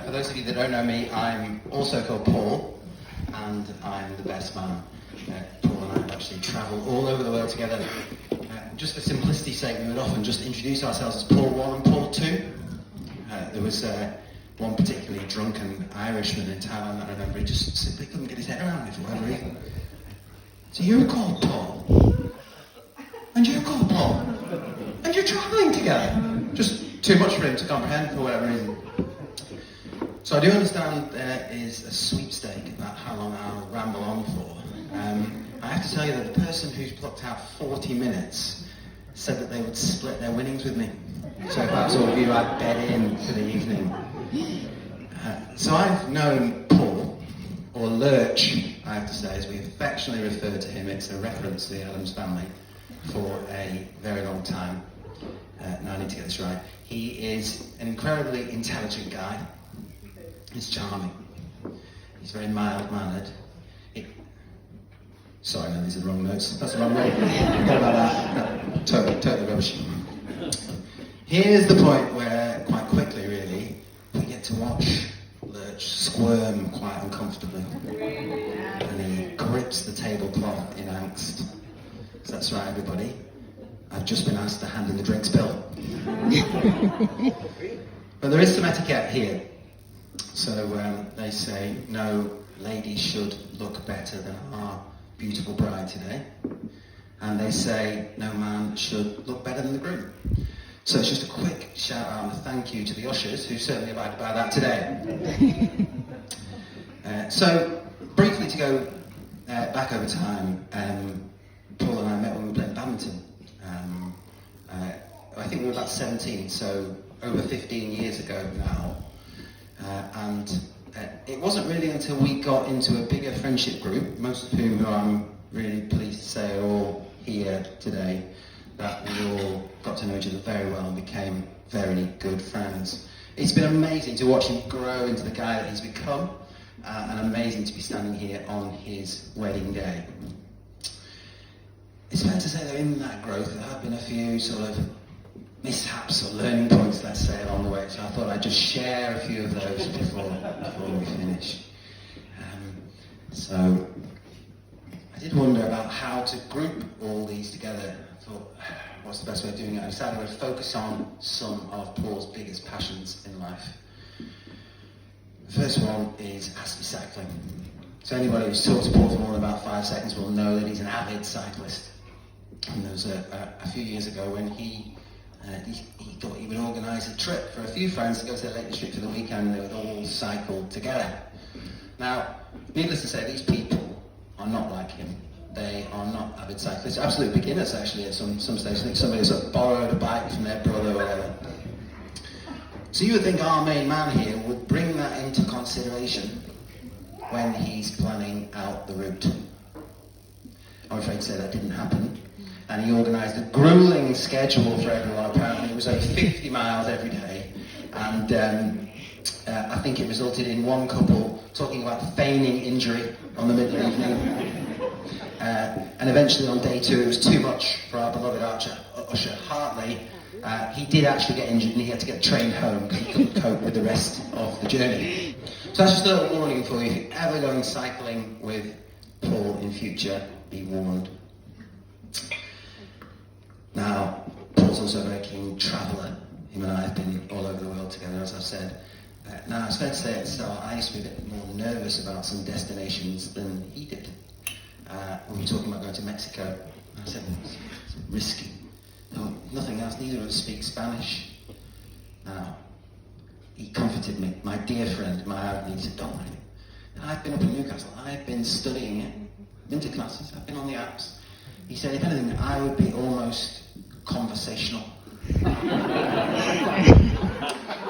For those of you that don't know me, I'm also called Paul, and I'm the best man. Paul and I have actually travelled all over the world together. Just for simplicity's sake, we would often just introduce ourselves as Paul 1 and Paul 2. There was one particularly drunken Irishman in Thailand that I remember, he just simply couldn't get his head around it for whatever reason. So you're called Paul, and you're called Paul, and you're travelling together. Just too much for him to comprehend for whatever reason. So I do understand there is a sweepstake about how long I'll ramble on for. I have to tell you that the person who's blocked out 40 minutes said that they would split their winnings with me. So if that was all of you, I'd bed in for the evening. So I've known Paul, or Lurch, I have to say, as we affectionately refer to him. It's a reference to the Addams Family, for a very long time. Now I need to get this right. He is an incredibly intelligent guy. He's charming. He's very mild-mannered. Sorry, no, these are the wrong notes. That's the wrong way. Forget about that. Totally rubbish. Here's the point where, quite quickly really, we get to watch Lurch squirm quite uncomfortably. And he grips the tablecloth in angst. So that's right, everybody. I've just been asked to hand in the drinks bill. But there is some etiquette here. So they say, no lady should look better than our beautiful bride today. And they say, no man should look better than the groom. So it's just a quick shout out and a thank you to the ushers, who certainly abided by that today. So, briefly to go back over time, Paul and I met when we were playing badminton. I think we were about 17, so over 15 years ago now. And it wasn't really until we got into a bigger friendship group, most of whom I'm really pleased to say are all here today, that we all got to know each other very well and became very good friends. It's been amazing to watch him grow into the guy that he's become, and amazing to be standing here on his wedding day. It's fair to say that in that growth there have been a few sort of mishaps or learning points, let's say, along the way, so I thought I'd just share a few of those before we finish. So I did wonder about how to group all these together. I thought, what's the best way of doing it? I decided to focus on some of Paul's biggest passions in life. The first one is has to be cycling. So anybody who's talked to Paul for more than about 5 seconds will know that he's an avid cyclist. And there was a few years ago when he thought he would organise a trip for a few friends to go to the Lake District for the weekend, and they would all cycle together. Now, needless to say, these people are not like him. They are not avid cyclists, absolute beginners actually at some stage. I think somebody sort of borrowed a bike from their brother or whatever. So you would think our main man here would bring that into consideration when he's planning out the route. I'm afraid to say that didn't happen. And he organised a gruelling schedule for everyone, apparently. It was over 50 miles every day. And I think it resulted in one couple talking about feigning injury on the middle evening. And eventually on day 2, it was too much for our beloved usher, Hartley. He did actually get injured and he had to get trained home because he couldn't cope with the rest of the journey. So that's just a little warning for you. If you're ever going cycling with Paul in future, be warned. Now, Paul's also a very keen traveller. Him and I have been all over the world together, as I've said. Now, it's fair to say at the start, I used to be a bit more nervous about some destinations than he did. We were talking about going to Mexico. I said, it's risky. No, nothing else, neither of us speak Spanish. Now, he comforted me, my dear friend, he said, don't worry. I've been up in Newcastle, I've been studying it, been to classes, I've been on the apps. He said, if anything, I would be almost conversational.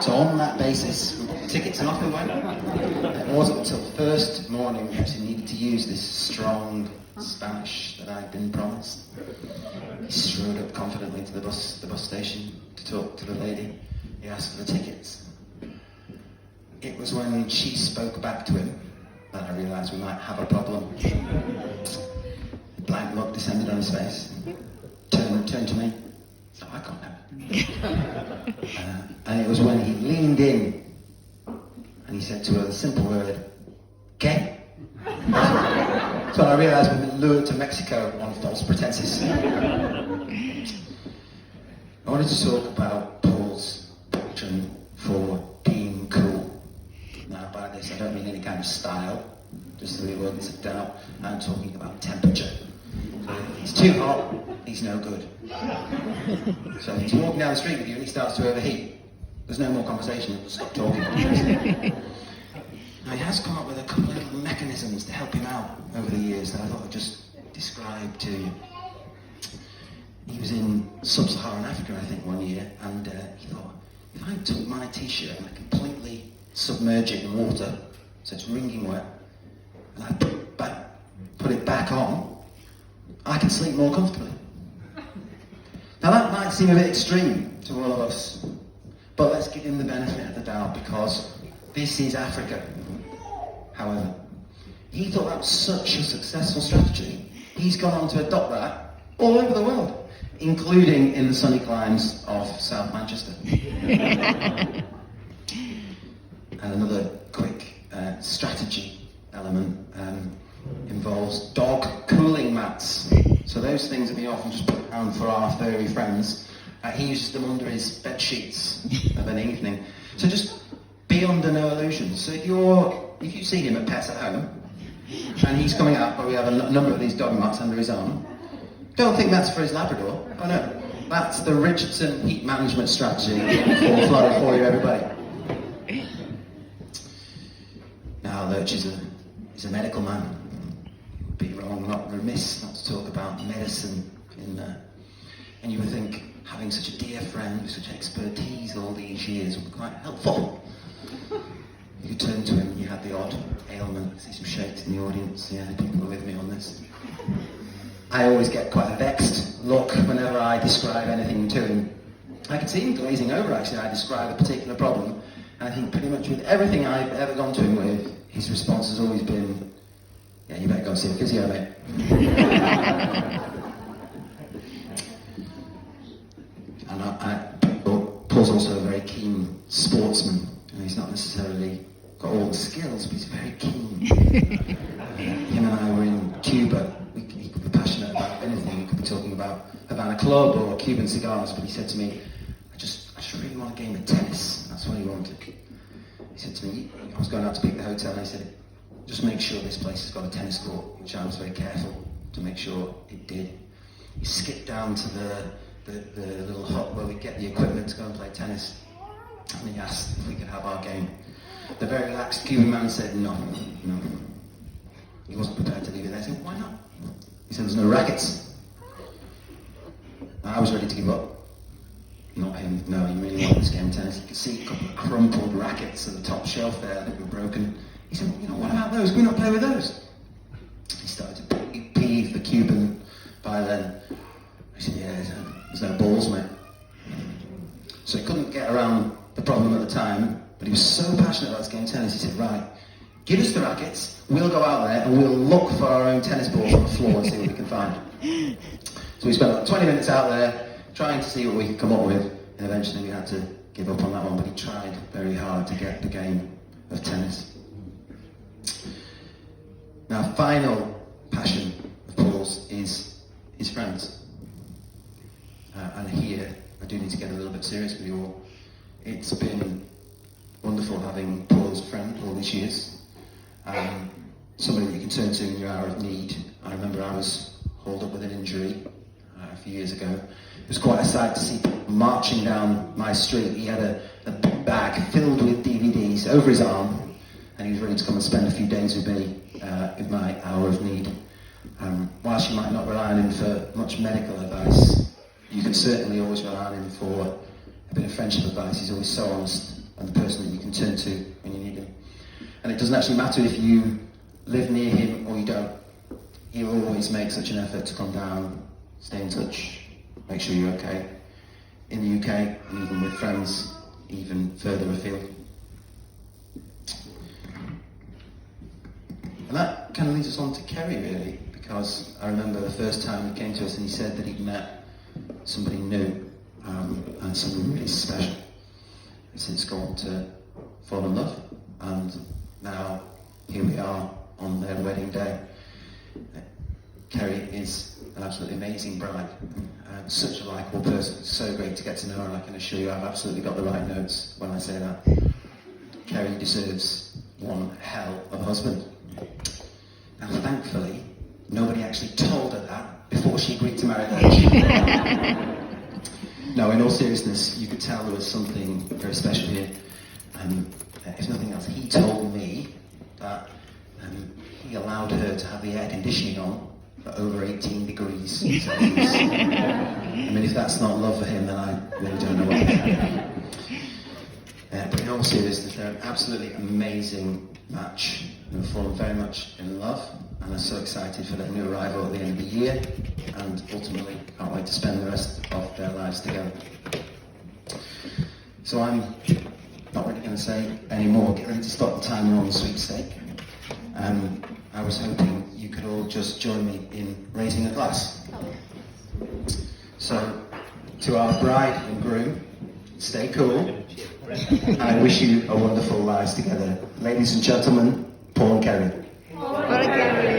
So on that basis, we bought tickets and off we went. It wasn't until first morning we actually needed to use this strong Spanish that I'd been promised. He strode up confidently to the bus station to talk to the lady. He asked for the tickets. It was when she spoke back to him that I realised we might have a problem. A blank look descended on his face. Turned to me. So I can't have it. And it was when he leaned in And he said to her the simple word, gay. So I realised we've been lured to Mexico on false pretenses. I wanted to talk about Paul's passion for being cool. Now by this I don't mean any kind of style, just the avoidance of doubt. I'm talking about temperature. So if he's too hot, he's no good. So if he's walking down the street with you and he starts to overheat, there's no more conversation, he'll stop talking. Now he has come up with a couple of little mechanisms to help him out over the years that I thought I'd just describe to you. He was in sub-Saharan Africa, I think, one year, and he thought, if I took my t-shirt and I completely submerge it in water, so it's wringing wet, and I put it back on, I can sleep more comfortably. Now that might seem a bit extreme to all of us, but let's give him the benefit of the doubt, because this is Africa. However, he thought that was such a successful strategy, he's gone on to adopt that all over the world, including in the sunny climes of South Manchester. And another quick strategy element involves dog cooling mats. So those things that we often just put down for our furry friends, he uses them under his bed sheets of an evening. So just be under no illusions. So if you see him at Pets at Home, and he's coming out, but we have a number of these dog mats under his arm, don't think that's for his Labrador. Oh no, that's the Richardson heat management strategy for you, everybody. Now, Lurch is a medical man. It'd be wrong, not remiss, not to talk about medicine and you would think having such a dear friend with such expertise all these years would be quite helpful. You turn to him and you had the odd ailment. I see some shakes in the audience. Yeah, people are with me on this. I always get quite a vexed look whenever I describe anything to him. I can see him glazing over, actually. I describe a particular problem, and I think pretty much with everything I've ever gone to him with, his response has always been, yeah, you better go and see a physio, mate. And Paul's also a very keen sportsman. And he's not necessarily got all the skills, but he's very keen. Him and I were in Cuba. He could be passionate about anything. He could be talking about Havana Club or Cuban cigars, but he said to me, I just really want a game of tennis. That's what he wanted. He said to me, I was going out to pick the hotel, and he said, just make sure this place has got a tennis court, which I was very careful to make sure it did. He skipped down to the little hut where we get the equipment to go and play tennis, and he asked if we could have our game. The very relaxed Cuban man said no. He wasn't prepared to leave it there. I said, why not? He said, there's no rackets. I was ready to give up. Not him. No, he really wanted this game of tennis. You could see a couple of crumpled rackets at the top shelf there that were broken. He said, well, what about those? Can we not play with those? He started to peeve the Cuban by then. I said, yeah, there's no balls, mate. So he couldn't get around the problem at the time, but he was so passionate about this game of tennis, he said, right, give us the rackets, we'll go out there and we'll look for our own tennis balls on the floor and see what we can find. So we spent about 20 minutes out there trying to see what we could come up with, and eventually we had to give up on that one, but he tried very hard to get the game of tennis. Now, final passion of Paul's is his friends. And here, I do need to get a little bit serious with you all. It's been wonderful having Paul as a friend all these years. Somebody that you can turn to in your hour of need. I remember I was hauled up with an injury a few years ago. It was quite a sight to see people marching down my street. He had a big bag filled with DVDs over his arm, and he was ready to come and spend a few days with me in my hour of need. Whilst you might not rely on him for much medical advice, you can certainly always rely on him for a bit of friendship advice. He's always so honest and the person that you can turn to when you need him. And it doesn't actually matter if you live near him or you don't. He'll always make such an effort to come down, stay in touch, make sure you're okay. In the UK, and even with friends, even further afield. And that kind of leads us on to Kerry, really, because I remember the first time he came to us and he said that he'd met somebody new and somebody really special. And since gone on to fall in love. and now here we are on their wedding day. Kerry is an absolutely amazing bride, such a likeable person, so great to get to know her, and I can assure you I've absolutely got the right notes when I say that. Kerry deserves one hell of a husband. And thankfully, nobody actually told her that before she agreed to marry them. No, in all seriousness, you could tell there was something very special here. If nothing else, he told me that he allowed her to have the air conditioning on for over 18 degrees Celsius. I mean, if that's not love for him, then I really don't know what. But in all seriousness, they're an absolutely amazing match. They've fallen very much in love, and are so excited for their new arrival at the end of the year, and ultimately can't wait to spend the rest of their lives together. So I'm not really going to say any more. Get ready to stop the timer on the sweepstake. I was hoping you could all just join me in raising a glass. So, to our bride and groom, stay cool. I wish you a wonderful lives together. Ladies and gentlemen, Paul and Kerry. Paul and Kerry.